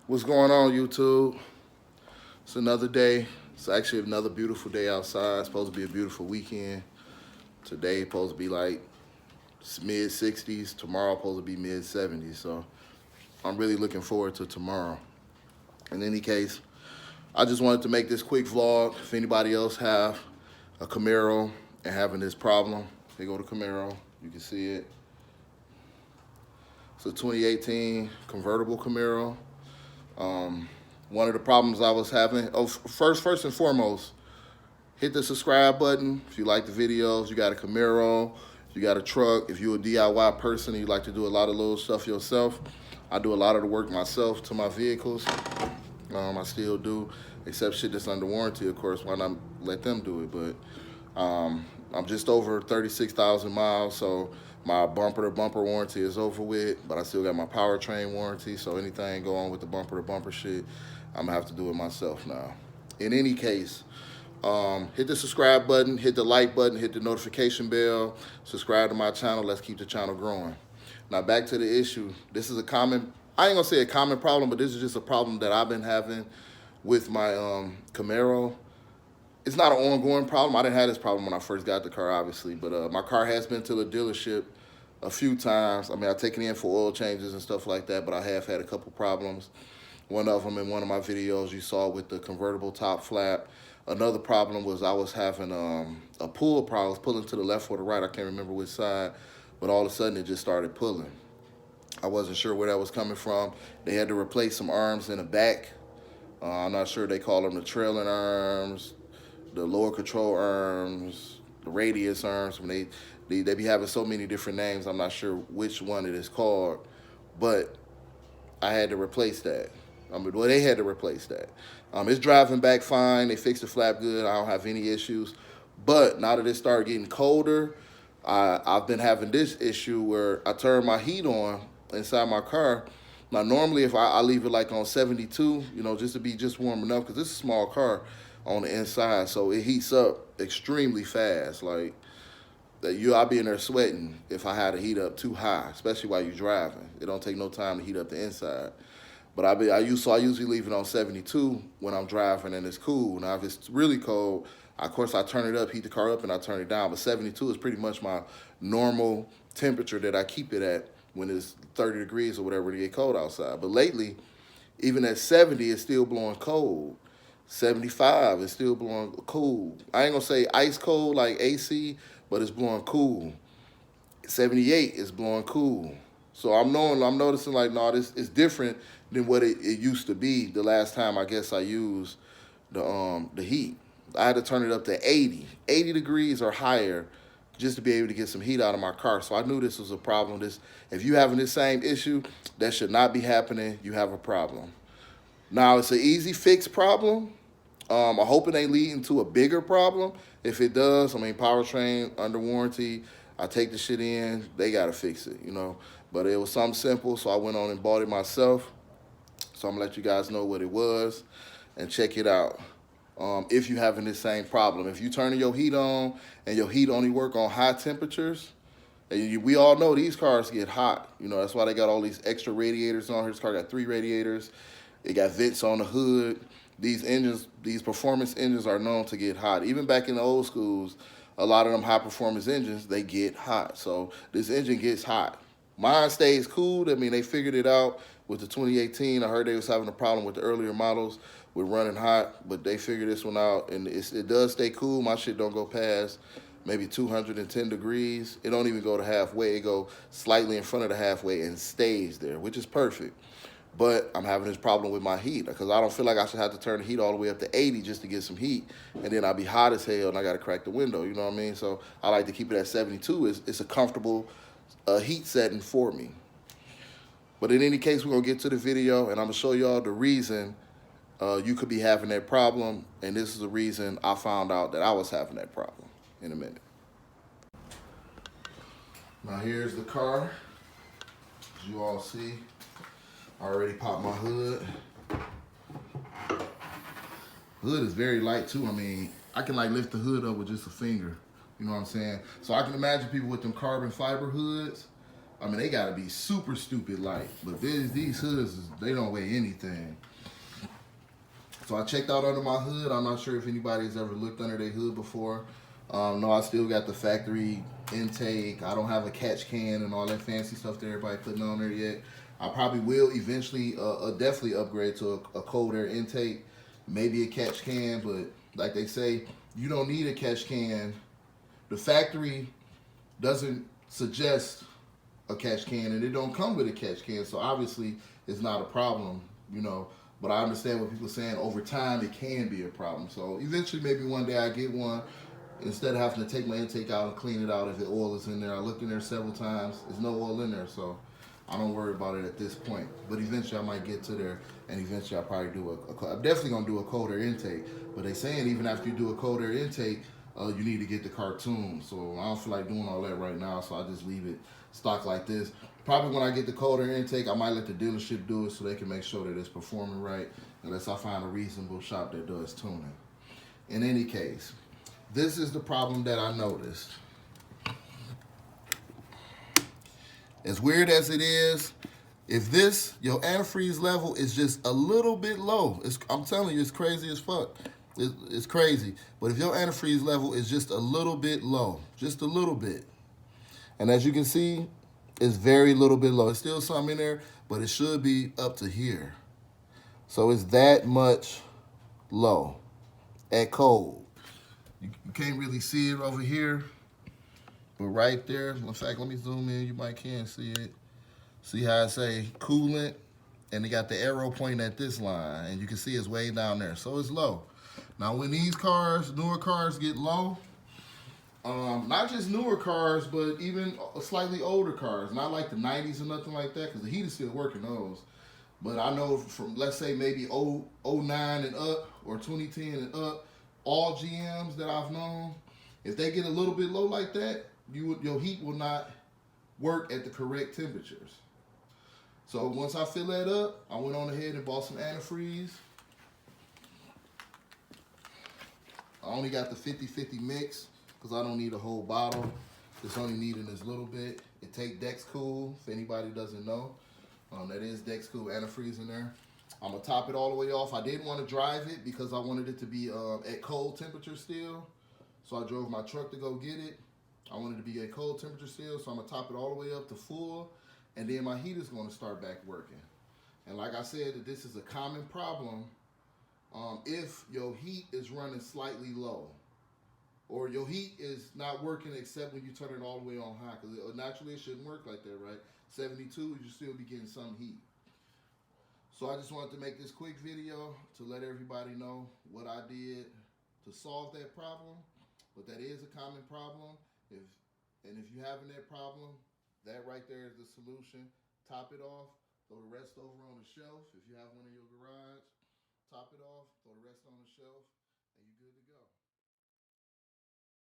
What's going on, YouTube? It's another day. It's actually another beautiful day outside. It's supposed to be a beautiful weekend. Today supposed to be like mid 60s. Tomorrow supposed to be mid 70s. So I'm really looking forward to tomorrow. In any case, I just wanted to make this quick vlog. If anybody else have a Camaro and having this problem, they go to Camaro. You can see it. It's a 2018 convertible Camaro. One of the problems I was having, first and foremost, hit the subscribe button. If you like the videos, you got a Camaro, you got a truck. If you're a DIY person and you like to do a lot of little stuff yourself, I do a lot of the work myself to my vehicles. I still do, except shit that's under warranty, of course. Why not let them do it? But I'm just over 36,000 miles, so my bumper-to-bumper warranty is over with, but I still got my powertrain warranty, so anything go on with the bumper-to-bumper shit, I'm gonna have to do it myself now. In any case, hit the subscribe button, hit the like button, hit the notification bell, subscribe to my channel. Let's keep the channel growing. Now back to the issue. This is a common, I ain't gonna say a common problem, but this is just a problem that I've been having with my Camaro. It's not an ongoing problem. I didn't have this problem when I first got the car, obviously, but my car has been to the dealership a few times. I mean, I've taken it in for oil changes and stuff like that, but I have had a couple problems. One of them in one of my videos you saw with the convertible top flap. Another problem was I was having a pull problem. I was pulling to the left or the right. I can't remember which side, but all of a sudden it just started pulling. I wasn't sure where that was coming from. They had to replace some arms in the back. I'm not sure they call them the trailing arms, the lower control arms, the radius arms. When they be having so many different names, I'm not sure which one it is called, but I had to replace that. Well, they had to replace that. It's driving back fine. They fixed the flap good. I don't have any issues. But now that it started getting colder, I've been having this issue where I turn my heat on inside my car. Now, normally if I leave it like on 72, you know, just to be just warm enough, because it's a small car on the inside, so it heats up extremely fast. Like, I'll be in there sweating if I had to heat up too high, especially while you're driving. It don't take no time to heat up the inside. But I usually leave it on 72 when I'm driving and it's cool. Now if it's really cold, of course I turn it up, heat the car up, and I turn it down. But 72 is pretty much my normal temperature that I keep it at when it's 30 degrees or whatever to get cold outside. But lately, even at 70, it's still blowing cold. 75 is still blowing cool. I ain't gonna say ice cold like AC, but it's blowing cool. 78 is blowing cool. So I'm noticing like, no, this is different than what it used to be the last time I guess I used the heat. I had to turn it up to 80 degrees or higher just to be able to get some heat out of my car. So I knew this was a problem. If you having this same issue, that should not be happening. You have a problem. Now it's an easy fix problem. I hope it ain't leading to a bigger problem. If it does, I mean, powertrain under warranty, I take the shit in, they gotta fix it, you know. But it was something simple, so I went on and bought it myself. So I'm gonna let you guys know what it was and check it out. If you're having this same problem, if you turning your heat on and your heat only work on high temperatures, and we all know these cars get hot. You know, that's why they got all these extra radiators on here. This car got 3 radiators. It got vents on the hood. These engines, these performance engines are known to get hot. Even back in the old schools, a lot of them high performance engines, they get hot. So this engine gets hot. Mine stays cool. I mean, they figured it out with the 2018. I heard they was having a problem with the earlier models with running hot, but they figured this one out, and it does stay cool. My shit don't go past maybe 210 degrees. It don't even go to halfway. It go slightly in front of the halfway and stays there, which is perfect. But I'm having this problem with my heat because I don't feel like I should have to turn the heat all the way up to 80 just to get some heat, and then I'll be hot as hell and I got to crack the window, you know what I mean? So I like to keep it at 72. It's a comfortable heat setting for me. But in any case, we're going to get to the video, and I'm going to show y'all the reason you could be having that problem, and this is the reason I found out that I was having that problem in a minute. Now here's the car. As you all see, I already popped my hood. Hood is very light too. I mean, I can like lift the hood up with just a finger. You know what I'm saying? So I can imagine people with them carbon fiber hoods. I mean, they gotta be super stupid light, but these hoods, they don't weigh anything. So I checked out under my hood. I'm not sure if anybody's ever looked under their hood before. No, I still got the factory intake. I don't have a catch can and all that fancy stuff that everybody putting on there yet. I probably will eventually, definitely upgrade to a cold air intake, maybe a catch can. But like they say, you don't need a catch can. The factory doesn't suggest a catch can, and it don't come with a catch can. So obviously, it's not a problem, you know. But I understand what people are saying. Over time, it can be a problem. So eventually, maybe one day I get one. Instead of having to take my intake out and clean it out if the oil is in there. I looked in there several times. There's no oil in there, so I don't worry about it at this point. But eventually I might get to there, and eventually I'll probably do I'm definitely going to do a cold air intake. But they saying even after you do a cold air intake, you need to get the cartoon. So I don't feel like doing all that right now, so I just leave it stock like this. Probably when I get the cold air intake, I might let the dealership do it so they can make sure that it's performing right, unless I find a reasonable shop that does tuning. In any case, this is the problem that I noticed. As weird as it is, if your antifreeze level is just a little bit low, I'm telling you, it's crazy as fuck. It's crazy. But if your antifreeze level is just a little bit low, just a little bit, and as you can see, it's very little bit low. It's still some in there, but it should be up to here. So it's that much low at cold. You can't really see it over here, but right there, in fact, let me zoom in, you might can see it. See how I say coolant, and they got the arrow pointing at this line, and you can see it's way down there, so it's low. Now when these cars, newer cars get low, not just newer cars, but even slightly older cars, not like the 90s or nothing like that, because the heat is still working those. But I know from, let's say maybe 09 and up, or 2010 and up, all GMs that I've known, if they get a little bit low like that, your heat will not work at the correct temperatures. So once I fill that up, I went on ahead and bought some antifreeze. I only got the 50-50 mix because I don't need a whole bottle. It's only needing this little bit. It take Dexcool, if anybody doesn't know. That is Dexcool antifreeze in there. I'm gonna top it all the way off. I didn't want to drive it because I wanted it to be at cold temperature still. So I drove my truck to go get it. I wanted it to be at cold temperature still, so I'm gonna top it all the way up to full, and then my heater's gonna start back working. And like I said, that this is a common problem if your heat is running slightly low, or your heat is not working except when you turn it all the way on high, because naturally it shouldn't work like that, right? 72, you still be getting some heat. So I just wanted to make this quick video to let everybody know what I did to solve that problem. But that is a common problem. If you're having that problem, that right there is the solution. Top it off, throw the rest over on the shelf. If you have one in your garage, top it off, throw the rest on the shelf, and you're good to go.